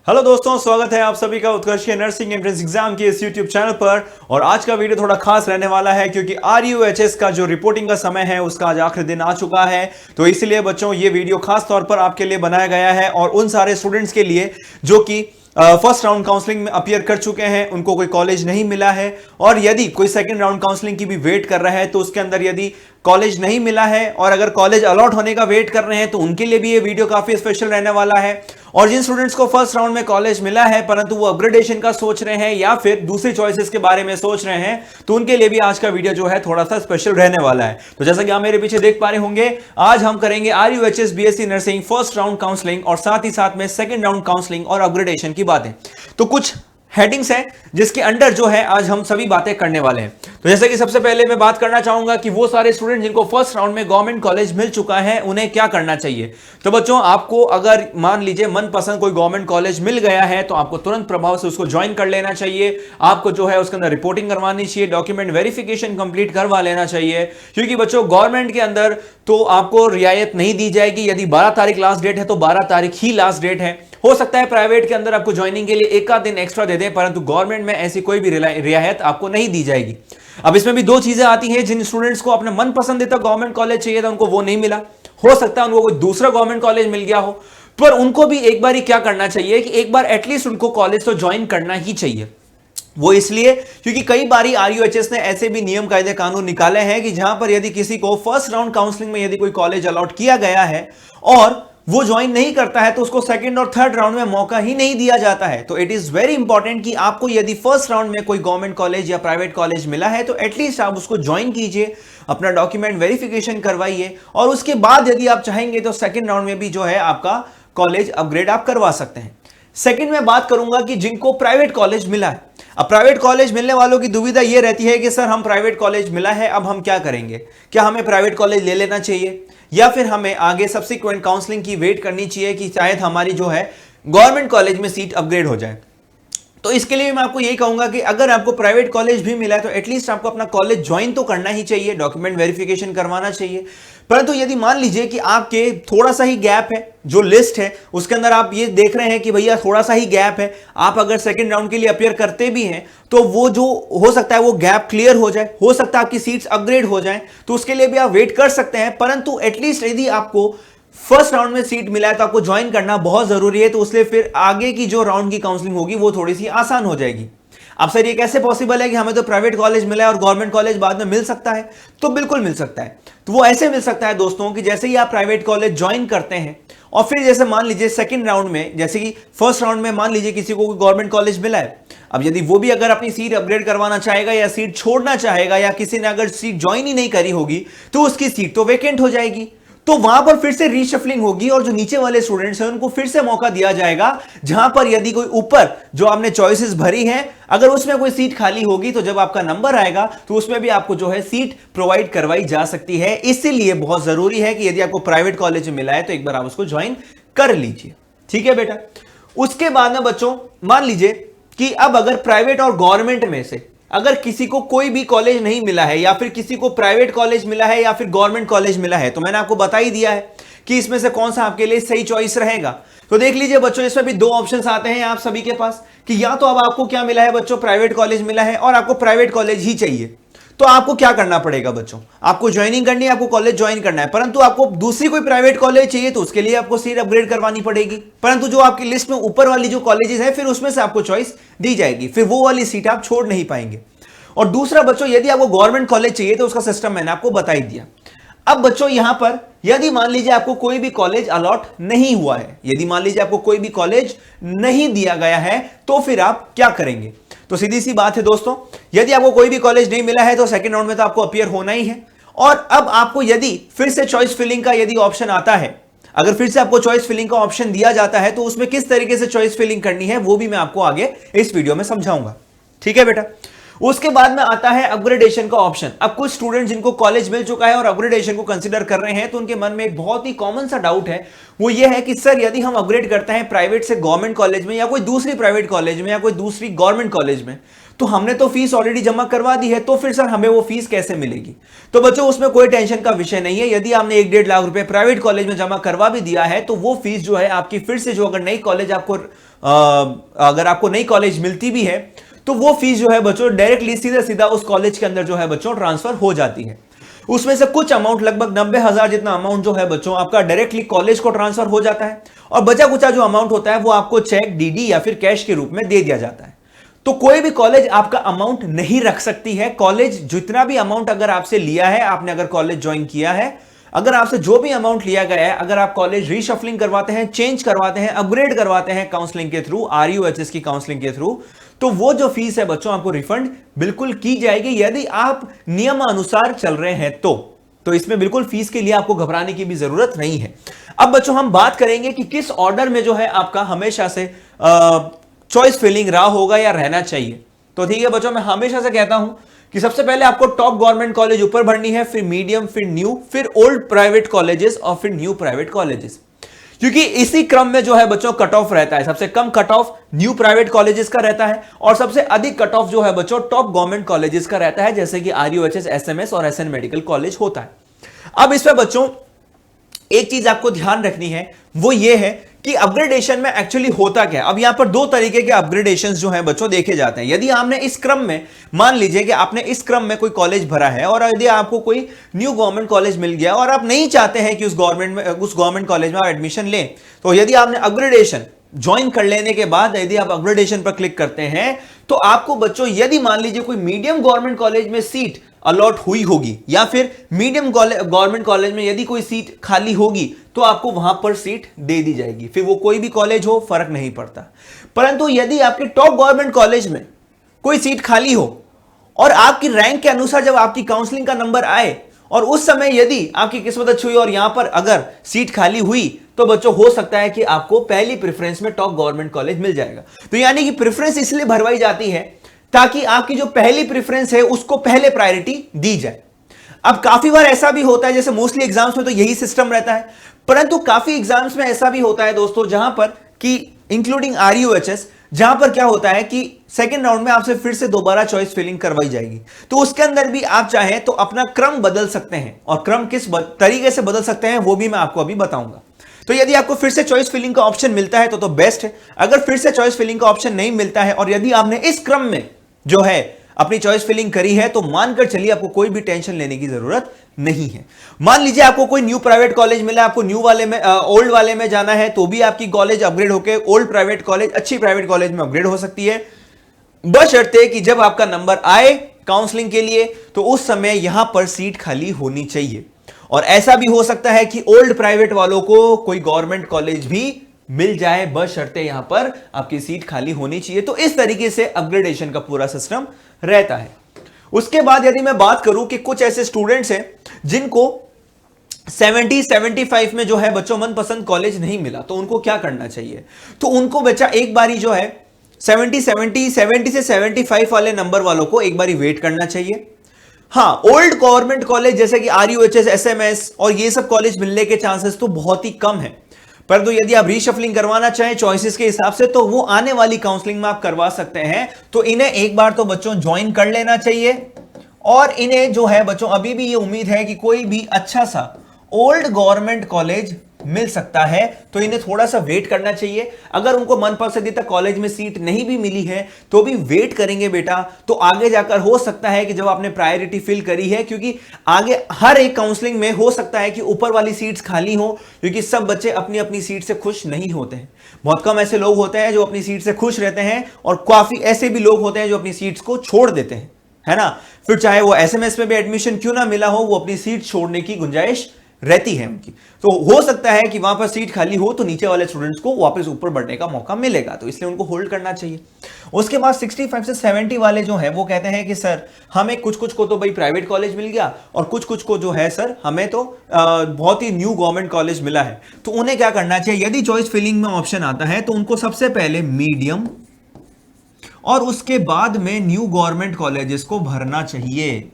Hello दोस्तों, स्वागत है आप सभी का उत्कर्ष के नर्सिंग एंट्रेंस एग्जाम के इस यूट्यूब चैनल पर। और आज का वीडियो थोड़ा खास रहने वाला है क्योंकि RUHS का जो रिपोर्टिंग का समय है उसका आज आखिरी दिन आ चुका है। तो इसलिए बच्चों ये वीडियो खास तौर पर आपके लिए बनाया गया है और उन सारे स्टूडेंट्स के लिए जो कि फर्स्ट राउंड काउंसलिंग में अपीयर कर चुके हैं, उनको कोई कॉलेज नहीं मिला है और यदि कोई सेकंड राउंड काउंसलिंग की भी वेट कर रहा है तो उसके अंदर यदि कॉलेज नहीं मिला है और अगर कॉलेज अलॉट होने का वेट कर रहे हैं तो उनके लिए भी ये वीडियो काफी स्पेशल रहने वाला है। और जिन स्टूडेंट्स को फर्स्ट राउंड में कॉलेज मिला है परंतु वो अपग्रेडेशन का सोच रहे हैं या फिर दूसरी चॉइसेस के बारे में सोच रहे हैं तो उनके लिए भी आज का वीडियो जो है थोड़ा सा स्पेशल रहने वाला है। तो जैसा कि आप मेरे पीछे देख पा रहे होंगे, आज हम करेंगे RUHS BSc nursing first round counselling और साथ ही साथ में सेकंड राउंड काउंसलिंग और अपग्रेडेशन की बातें। तो कुछ हेडिंग्स है जिसके अंडर जो है आज हम सभी बातें करने वाले हैं। तो जैसे कि सबसे पहले मैं बात करना चाहूंगा कि वो सारे स्टूडेंट जिनको फर्स्ट राउंड में गवर्नमेंट कॉलेज मिल चुका है उन्हें क्या करना चाहिए। तो बच्चों, आपको अगर मान लीजिए मनपसंद कोई गवर्नमेंट कॉलेज मिल गया है तो आपको तुरंत प्रभाव से उसको ज्वाइन कर लेना चाहिए। आपको जो है उसके अंदर रिपोर्टिंग करवानी चाहिए, डॉक्यूमेंट वेरिफिकेशन कंप्लीट करवा लेना चाहिए, क्योंकि बच्चों गवर्नमेंट के अंदर तो आपको रियायत नहीं दी जाएगी। यदि 12 तारीख लास्ट डेट है तो 12 तारीख ही लास्ट डेट है। हो सकता है प्राइवेट के अंदर आपको ज्वाइनिंग के लिए एक आध दिन एक्स्ट्रा दे दें, परंतु गवर्नमेंट में ऐसी कोई भी रियायत आपको नहीं दी जाएगी। अब इसमें भी दो चीजें आती हैं, जिन स्टूडेंट्स को अपने मन पसंदीदा गवर्नमेंट कॉलेज चाहिए था उनको वो नहीं मिला, हो सकता है उनको कोई दूसरा गवर्नमेंट कॉलेज मिल गया हो, पर उनको भी एक बार ही क्या करना चाहिए कि एक बार एटलीस्ट उनको कॉलेज तो ज्वाइन करना ही चाहिए। वो इसलिए क्योंकि कई बारी RUHS ने ऐसे भी नियम कायदे कानून निकाले हैं कि जहां पर यदि किसी को फर्स्ट राउंड काउंसलिंग में यदि कोई कॉलेज अलॉट किया गया है और वो ज्वाइन नहीं करता है तो उसको सेकंड और थर्ड राउंड में मौका ही नहीं दिया जाता है। तो इट इज वेरी इंपॉर्टेंट कि आपको यदि फर्स्ट राउंड में कोई गवर्नमेंट कॉलेज या प्राइवेट कॉलेज मिला है तो एटलीस्ट आप उसको ज्वाइन कीजिए, अपना डॉक्यूमेंट वेरिफिकेशन करवाइए और उसके बाद यदि आप चाहेंगे तो सेकंड राउंड में भी जो है आपका कॉलेज अपग्रेड आप करवा सकते हैं। सेकंड में बात करूंगा कि जिनको प्राइवेट कॉलेज मिला है। अब प्राइवेट कॉलेज मिलने वालों की दुविधा यह रहती है कि सर हम प्राइवेट कॉलेज मिला है, अब हम क्या करेंगे, क्या हमें प्राइवेट कॉलेज ले लेना चाहिए या फिर हमें आगे सब्सिक्वेंट काउंसलिंग की वेट करनी चाहिए कि शायद हमारी जो है गवर्नमेंट कॉलेज में सीट अपग्रेड हो जाए। तो इसके लिए मैं आपको यही कहूंगा कि अगर आपको प्राइवेट कॉलेज भी मिला है तो एटलीस्ट आपको अपना कॉलेज ज्वाइन तो करना ही चाहिए, डॉक्यूमेंट वेरिफिकेशन करवाना चाहिए। परंतु यदि मान लीजिए कि आपके थोड़ा सा ही गैप है, जो लिस्ट है उसके अंदर आप ये देख रहे हैं कि भैया थोड़ा सा ही गैप है, आप अगर सेकंड राउंड के लिए अपीयर करते भी हैं तो वो जो हो सकता है वो गैप क्लियर हो जाए, हो सकता है आपकी सीट्स अपग्रेड हो जाए, तो उसके लिए भी आप वेट कर सकते हैं। परंतु एटलीस्ट यदि आपको फर्स्ट राउंड में सीट मिला है तो आपको ज्वाइन करना बहुत जरूरी है, तो उसलिए फिर आगे की जो राउंड की काउंसलिंग होगी वो थोड़ी सी आसान हो जाएगी। अब सर ये कैसे पॉसिबल है कि हमें तो प्राइवेट कॉलेज मिला है और गवर्नमेंट कॉलेज बाद में मिल सकता है? तो बिल्कुल मिल सकता है। तो वो ऐसे मिल सकता है दोस्तों कि जैसे ही आप प्राइवेट कॉलेज ज्वाइन करते हैं और फिर जैसे मान लीजिए सेकंड राउंड में, जैसे कि फर्स्ट राउंड में मान लीजिए किसी को गवर्नमेंट कॉलेज मिला है, अब यदि वो भी अगर अपनी सीट अपग्रेड करवाना चाहेगा या सीट छोड़ना चाहेगा या किसी ने अगर सीट ज्वाइन ही नहीं करी होगी तो उसकी सीट तो वेकेंट हो जाएगी। तो वहां पर फिर से रीशफलिंग होगी और जो नीचे वाले स्टूडेंट्स हैं उनको फिर से मौका दिया जाएगा, जहां पर यदि कोई ऊपर जो आपने चॉइसेस भरी हैं अगर उसमें कोई सीट खाली होगी तो जब आपका नंबर आएगा तो उसमें भी आपको जो है सीट प्रोवाइड करवाई जा सकती है। इसीलिए बहुत जरूरी है कि यदि आपको प्राइवेट कॉलेज में मिला है तो एक बार आप उसको ज्वाइन कर लीजिए, ठीक है बेटा। उसके बाद में बच्चों मान लीजिए कि अब अगर प्राइवेट और गवर्नमेंट में से अगर किसी को कोई भी कॉलेज नहीं मिला है या फिर किसी को प्राइवेट कॉलेज मिला है या फिर गवर्नमेंट कॉलेज मिला है, तो मैंने आपको बता ही दिया है कि इसमें से कौन सा आपके लिए सही चॉइस रहेगा। तो देख लीजिए बच्चों, इसमें भी दो ऑप्शंस आते हैं आप सभी के पास कि या तो अब आपको क्या मिला है बच्चों, प्राइवेट कॉलेज मिला है और आपको प्राइवेट कॉलेज ही चाहिए। तो आपको क्या करना पड़ेगा बच्चों, आपको ज्वाइनिंग करनी है, आपको कॉलेज ज्वाइन करना है, परंतु आपको दूसरी कोई प्राइवेट कॉलेज चाहिए तो उसके लिए आपको सीट अपग्रेड करवानी पड़ेगी। परंतु जो आपकी लिस्ट में ऊपर वाली जो कॉलेजेस है फिर उसमें से आपको चॉइस दी जाएगी, फिर वो वाली सीट आप छोड़ नहीं पाएंगे। और दूसरा बच्चों, यदि आपको गवर्नमेंट कॉलेज चाहिए तो उसका सिस्टम मैंने आपको बता ही दिया। अब बच्चों यहां पर यदि मान लीजिए आपको कोई भी कॉलेज अलॉट नहीं हुआ है, यदि मान लीजिए आपको कोई भी कॉलेज नहीं दिया गया है तो फिर आप क्या करेंगे? तो सीधी सी बात है दोस्तों, यदि आपको कोई भी कॉलेज नहीं मिला है तो सेकंड राउंड में तो आपको अपीयर होना ही है। और अब आपको यदि फिर से चॉइस फिलिंग का यदि ऑप्शन आता है, अगर फिर से आपको चॉइस फिलिंग का ऑप्शन दिया जाता है तो उसमें किस तरीके से चॉइस फिलिंग करनी है वो भी मैं आपको आगे इस वीडियो में समझाऊंगा, ठीक है बेटा। उसके बाद में आता है अपग्रेडेशन का ऑप्शन। अब कुछ स्टूडेंट जिनको कॉलेज मिल चुका है और अपग्रेडेशन को कंसीडर कर रहे हैं, तो उनके मन में एक बहुत ही कॉमन सा डाउट है, वो ये है कि सर यदि हम अपग्रेड करते हैं प्राइवेट से गवर्नमेंट कॉलेज में या कोई दूसरी प्राइवेट कॉलेज में या कोई दूसरी गवर्नमेंट कॉलेज में, तो हमने तो फीस ऑलरेडी जमा करवा दी है, तो फिर सर हमें वो फीस कैसे मिलेगी? तो बच्चों उसमें कोई टेंशन का विषय नहीं है। यदि आपने 1-1.5 लाख रुपए प्राइवेट कॉलेज में जमा करवा भी दिया है, तो वो फीस जो है आपकी फिर से जो अगर आपको नई कॉलेज मिलती भी है, तो वो फीस जो है बच्चों डायरेक्टली सीधा सीधा उस कॉलेज के अंदर जो है बच्चों ट्रांसफर हो जाती है। उसमें से कुछ अमाउंट, लगभग 90,000 जितना अमाउंट जो है बच्चों आपका डायरेक्टली कॉलेज को ट्रांसफर हो जाता है, और बचा कुचा जो अमाउंट होता है वो आपको चेक, डीडी या फिर कैश के रूप में दे दिया जाता है। तो कोई भी कॉलेज आपका अमाउंट नहीं रख सकती है। कॉलेज जितना भी अमाउंट अगर आपसे लिया है, आपने अगर कॉलेज ज्वाइन किया है, अगर आपसे जो भी अमाउंट लिया गया है, अगर आप कॉलेज रीशफलिंग करवाते हैं, चेंज करवाते हैं, अपग्रेड करवाते हैं काउंसलिंग के थ्रू, RUHS की काउंसलिंग के थ्रू, तो वो जो फीस है बच्चों आपको रिफंड बिल्कुल की जाएगी, यदि आप नियमानुसार चल रहे हैं तो इसमें बिल्कुल फीस के लिए आपको घबराने की भी जरूरत नहीं है। अब बच्चों हम बात करेंगे कि किस ऑर्डर में जो है आपका हमेशा से चॉइस फिलिंग रहा होगा या रहना चाहिए। तो ठीक है बच्चों, मैं हमेशा से कहता हूं कि सबसे पहले आपको टॉप गवर्नमेंट कॉलेज ऊपर भरनी है, फिर मीडियम, फिर न्यू, फिर ओल्ड प्राइवेट कॉलेजेस और फिर न्यू प्राइवेट कॉलेजेस, क्योंकि इसी क्रम में जो है बच्चों कट ऑफ रहता है। सबसे कम cut off new private colleges का रहता है और सबसे अधिक कट ऑफ जो है बच्चों टॉप गवर्नमेंट कॉलेजेस का रहता है, जैसे कि RUHS, SMS और SN मेडिकल कॉलेज होता है। अब इसमें बच्चों एक चीज आपको ध्यान रखनी है, वो ये है कि अपग्रेडेशन में एक्चुअली होता क्या है। अब यहां पर दो तरीके के अपग्रेडेशंस जो हैं बच्चों देखे जाते हैं। यदि आपने इस क्रम में, मान लीजिए कि आपने इस क्रम में कोई कॉलेज भरा है और यदि आपको कोई न्यू गवर्नमेंट कॉलेज मिल गया और आप नहीं चाहते हैं कि उस गवर्नमेंट कॉलेज में आप एडमिशन लें, तो यदि आपने अपग्रेडेशन ज्वाइन कर लेने के बाद यदि आप अपग्रेडेशन पर क्लिक करते हैं, तो आपको बच्चों यदि मान लीजिए कोई मीडियम गवर्नमेंट कॉलेज में सीट अलॉट हुई होगी या फिर मीडियम गवर्नमेंट कॉलेज में यदि कोई सीट खाली होगी, तो आपको वहां पर सीट दे दी जाएगी, फिर वो कोई भी कॉलेज हो, फर्क नहीं पड़ता। परंतु यदि आपके टॉप गवर्नमेंट कॉलेज में कोई सीट खाली हो और आपकी रैंक के अनुसार जब आपकी काउंसलिंग का नंबर आए और उस समय यदि आपकी किस्मत अच्छी हुई और यहां पर अगर सीट खाली हुई, तो बच्चों हो सकता है कि आपको पहली प्रेफरेंस में टॉप गवर्नमेंट कॉलेज मिल जाएगा। तो यानी कि प्रेफरेंस इसलिए भरवाई जाती है ताकि आपकी जो पहली प्रेफरेंस है उसको पहले प्रायोरिटी दी जाए। अब काफी बार ऐसा भी होता है, जैसे मोस्टली एग्जाम्स में तो यही सिस्टम रहता है, परंतु काफी एग्जाम्स में ऐसा भी होता है दोस्तों, जहां पर कि इंक्लूडिंग RUHS, जहां पर क्या होता है कि सेकंड राउंड में आपसे फिर से दोबारा चॉइस फिलिंग करवाई जाएगी। तो उसके अंदर भी आप चाहें तो अपना क्रम बदल सकते हैं, और क्रम किस तरीके से बदल सकते हैं वो भी मैं आपको अभी बताऊंगा। तो यदि आपको फिर से चॉइस फिलिंग का ऑप्शन मिलता है तो बेस्ट है। अगर फिर से चॉइस फिलिंग का ऑप्शन नहीं मिलता है और यदि आपने इस क्रम में जो है अपनी चॉइस फिलिंग करी है, तो मानकर चलिए आपको कोई भी टेंशन लेने की जरूरत नहीं है। मान लीजिए आपको कोई न्यू प्राइवेट कॉलेज मिला, आपको न्यू वाले में ओल्ड वाले में जाना है, तो भी आपकी कॉलेज अपग्रेड होकर ओल्ड प्राइवेट कॉलेज, अच्छी प्राइवेट कॉलेज में अपग्रेड हो सकती है, बशर्ते कि जब आपका नंबर आए काउंसलिंग के लिए तो उस समय यहां पर सीट खाली होनी चाहिए। और ऐसा भी हो सकता है कि ओल्ड प्राइवेट वालों को कोई गवर्नमेंट कॉलेज भी मिल जाए, बशर्ते यहां पर आपकी सीट खाली होनी चाहिए। तो इस तरीके से अपग्रेडेशन का पूरा सिस्टम रहता है। उसके बाद यदि मैं बात करूं कि कुछ ऐसे स्टूडेंट्स हैं जिनको 70-75 में जो है बच्चों मनपसंद कॉलेज नहीं मिला, तो उनको क्या करना चाहिए? तो उनको बच्चा एक बारी जो है 70 से 75 वाले नंबर वालों को एक बारी वेट करना चाहिए। हाँ, ओल्ड गवर्नमेंट कॉलेज जैसे कि RUHS, SMS और ये सब कॉलेज मिलने के चांसेस तो बहुत ही कम है, परंतु यदि आप रीशफलिंग करवाना चाहें चॉइसेस के हिसाब से, तो वो आने वाली काउंसलिंग में आप करवा सकते हैं। तो इन्हें एक बार तो बच्चों ज्वाइन कर लेना चाहिए, और इन्हें जो है बच्चों अभी भी ये उम्मीद है कि कोई भी अच्छा सा ओल्ड गवर्नमेंट कॉलेज मिल सकता है, तो इन्हें थोड़ा सा वेट करना चाहिए। अगर उनको मनपसंदीदा कॉलेज में सीट नहीं भी मिली है तो भी वेट करेंगे बेटा, तो आगे जाकर हो सकता है कि जब आपने प्रायोरिटी फिल करी है, क्योंकि आगे हर एक काउंसलिंग में हो सकता है कि ऊपर वाली सीट्स खाली हो, क्योंकि सब बच्चे अपनी अपनी सीट से खुश नहीं होते हैं। बहुत कम ऐसे लोग होते हैं जो अपनी सीट से खुश रहते हैं, और काफी ऐसे भी लोग होते हैं जो अपनी सीट्स को छोड़ देते हैं, है ना। फिर चाहे वो SMS में भी एडमिशन क्यों ना मिला हो, वो अपनी सीट छोड़ने की गुंजाइश रहती है उनकी। तो हो सकता है कि वहां पर सीट खाली हो तो नीचे वाले स्टूडेंट्स को वापस ऊपर बढ़ने का मौका मिलेगा, तो इसलिए उनको होल्ड करना चाहिए। उसके बाद 65 से 70 वाले जो है वो कहते हैं कि सर हमें कुछ कुछ को तो भाई प्राइवेट कॉलेज मिल गया, और कुछ कुछ को जो है सर हमें तो बहुत ही न्यू गवर्नमेंट कॉलेज मिला है। तो उन्हें क्या करना चाहिए? यदि चॉइस फिलिंग में ऑप्शन आता है तो उनको सबसे पहले मीडियम और उसके बाद में न्यू गवर्नमेंट कॉलेजेस को भरना चाहिए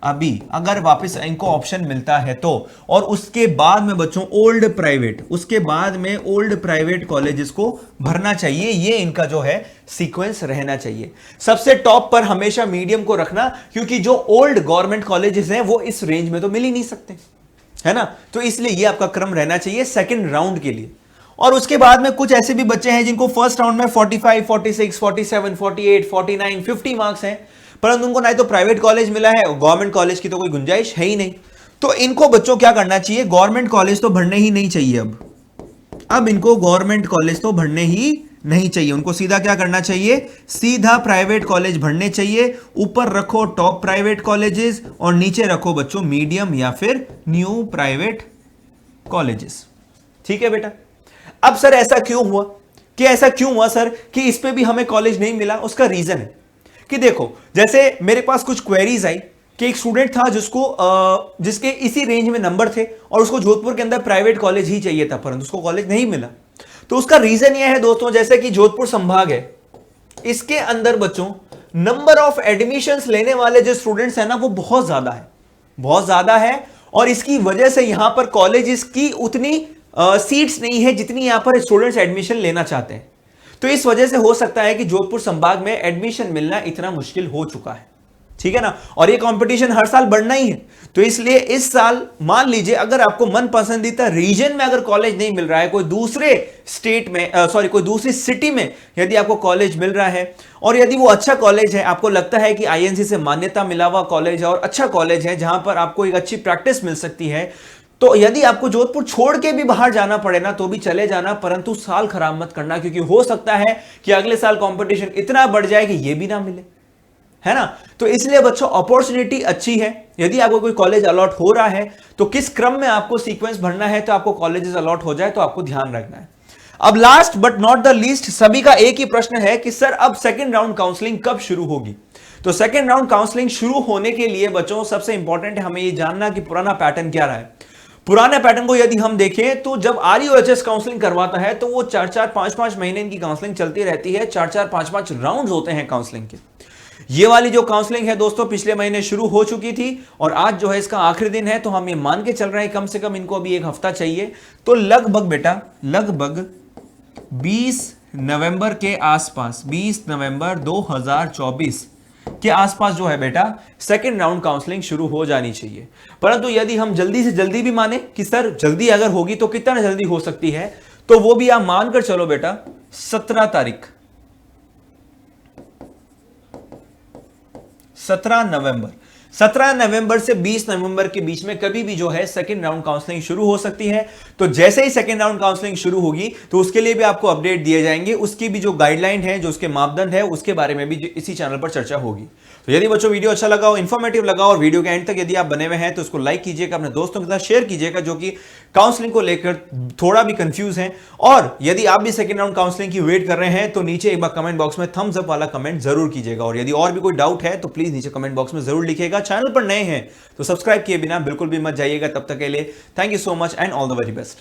अभी, अगर वापस इनको ऑप्शन मिलता है तो। और उसके बाद में बच्चों ओल्ड प्राइवेट, उसके बाद में ओल्ड प्राइवेट कॉलेजेस को भरना चाहिए। ये इनका जो है सीक्वेंस रहना चाहिए। सबसे टॉप पर हमेशा मीडियम को रखना, क्योंकि जो ओल्ड गवर्नमेंट कॉलेजेस हैं वो इस रेंज में तो मिल ही नहीं सकते, है ना। तो इसलिए ये आपका क्रम रहना चाहिए सेकंड राउंड के लिए। और उसके बाद में कुछ ऐसे भी बच्चे हैं जिनको फर्स्ट राउंड में 45, 46, 47, 48, 49, 50 मार्क्स हैं, परंतु उनको ना तो प्राइवेट कॉलेज मिला है, गवर्नमेंट कॉलेज की तो कोई गुंजाइश है ही नहीं। तो इनको बच्चों क्या करना चाहिए, गवर्नमेंट कॉलेज तो भरने ही नहीं चाहिए। अब इनको गवर्नमेंट कॉलेज तो भरने ही नहीं चाहिए, उनको सीधा क्या करना चाहिए, सीधा प्राइवेट कॉलेज भरने चाहिए। ऊपर रखो टॉप प्राइवेट कॉलेजेस और नीचे रखो बच्चों मीडियम या फिर न्यू प्राइवेट कॉलेजेस। ठीक है बेटा। अब सर ऐसा क्यों हुआ, कि ऐसा क्यों हुआ सर कि इस पे भी हमें कॉलेज नहीं मिला? उसका रीजन है कि देखो, जैसे मेरे पास कुछ क्वेरीज आई कि एक स्टूडेंट था जिसके इसी रेंज में नंबर थे और उसको जोधपुर के अंदर प्राइवेट कॉलेज ही चाहिए था, परंतु उसको कॉलेज नहीं मिला। तो उसका रीजन यह है दोस्तों, जैसे कि जोधपुर संभाग है, इसके अंदर बच्चों नंबर ऑफ एडमिशंस लेने वाले जो स्टूडेंट्स हैं ना वो बहुत ज्यादा है, बहुत ज्यादा है। और इसकी वजह से यहां पर कॉलेजेस की उतनी सीट्स नहीं है जितनी यहां पर स्टूडेंट्स एडमिशन लेना चाहते हैं। तो इस वजह से हो सकता है कि जोधपुर संभाग में एडमिशन मिलना इतना मुश्किल हो चुका है। ठीक है ना। और ये कंपटीशन हर साल बढ़ना ही है। तो इसलिए इस साल मान लीजिए अगर आपको मन पसंदीदा रीजन में अगर कॉलेज नहीं मिल रहा है, कोई दूसरे स्टेट में कोई दूसरी सिटी में यदि आपको कॉलेज मिल रहा है और यदि वो अच्छा कॉलेज है, आपको लगता है कि आईएनसी से मान्यता मिला हुआ कॉलेज है और अच्छा कॉलेज है जहां पर आपको एक अच्छी प्रैक्टिस मिल सकती है, तो यदि आपको जोधपुर छोड़ के भी बाहर जाना पड़े ना तो भी चले जाना, परंतु साल खराब मत करना, क्योंकि हो सकता है कि अगले साल कंपटीशन इतना बढ़ जाए कि ये भी ना मिले, है ना। तो इसलिए बच्चों अपॉर्चुनिटी अच्छी है। यदि आपको कोई कॉलेज अलॉट हो रहा है तो किस क्रम में आपको सीक्वेंस भरना है, तो आपको कॉलेजेस अलॉट हो जाए तो आपको ध्यान रखना है। अब last but not the least सभी का एक ही प्रश्न है कि सर अब सेकेंड राउंड काउंसलिंग कब शुरू होगी? तो सेकेंड राउंड काउंसलिंग शुरू होने के लिए बच्चों सबसे इंपॉर्टेंट है हमें ये जानना कि पुराना पैटर्न क्या रहा है। पुराने पैटर्न को यदि हम देखें तो जब आरयूएचएस काउंसलिंग करवाता है तो वो 4-4, 5-5 महीने इनकी काउंसलिंग चलती रहती है, 4-4, 5-5 राउंड्स होते हैं काउंसलिंग के। ये वाली जो काउंसलिंग है दोस्तों पिछले महीने शुरू हो चुकी थी और आज जो है इसका आखिरी दिन है, तो हम ये मान के चल रहे हैं कम से कम इनको अभी एक हफ्ता चाहिए। तो लगभग बेटा लगभग 20 नवंबर के आसपास, 20 नवंबर 2024 के आसपास जो है बेटा सेकंड राउंड काउंसलिंग शुरू हो जानी चाहिए। परंतु यदि हम जल्दी से जल्दी भी माने कि सर जल्दी अगर होगी तो कितना जल्दी हो सकती है, तो वो भी आप मानकर चलो बेटा 17 तारीख, 17 नवंबर, 17 नवंबर से 20 नवंबर के बीच में कभी भी जो है सेकंड राउंड काउंसलिंग शुरू हो सकती है। तो जैसे ही सेकंड राउंड काउंसलिंग शुरू होगी तो उसके लिए भी आपको अपडेट दिए जाएंगे, उसकी भी जो गाइडलाइन है, जो उसके मापदंड है, उसके बारे में भी इसी चैनल पर चर्चा होगी। तो यदि बच्चों वीडियो अच्छा लगा हो, इंफॉर्मेटिव लगा और वीडियो के एंड तक यदि आप बने हुए हैं तो उसको लाइक कीजिएगा, अपने दोस्तों के साथ शेयर कीजिएगा जो कि काउंसलिंग को लेकर थोड़ा भी कंफ्यूज हैं। और यदि आप भी सेकंड राउंड काउंसलिंग की वेट कर रहे हैं तो नीचे एक बार कमेंट बॉक्स में थम्स अप वाला कमेंट जरूर कीजिएगा। और यदि और भी कोई डाउट है तो प्लीज नीचे कमेंट बॉक्स में जरूर लिखिएगा। चैनल पर नए हैं तो सब्सक्राइब किए बिना बिल्कुल भी मत जाइएगा। तब तक के लिए thank you so much and all the very best.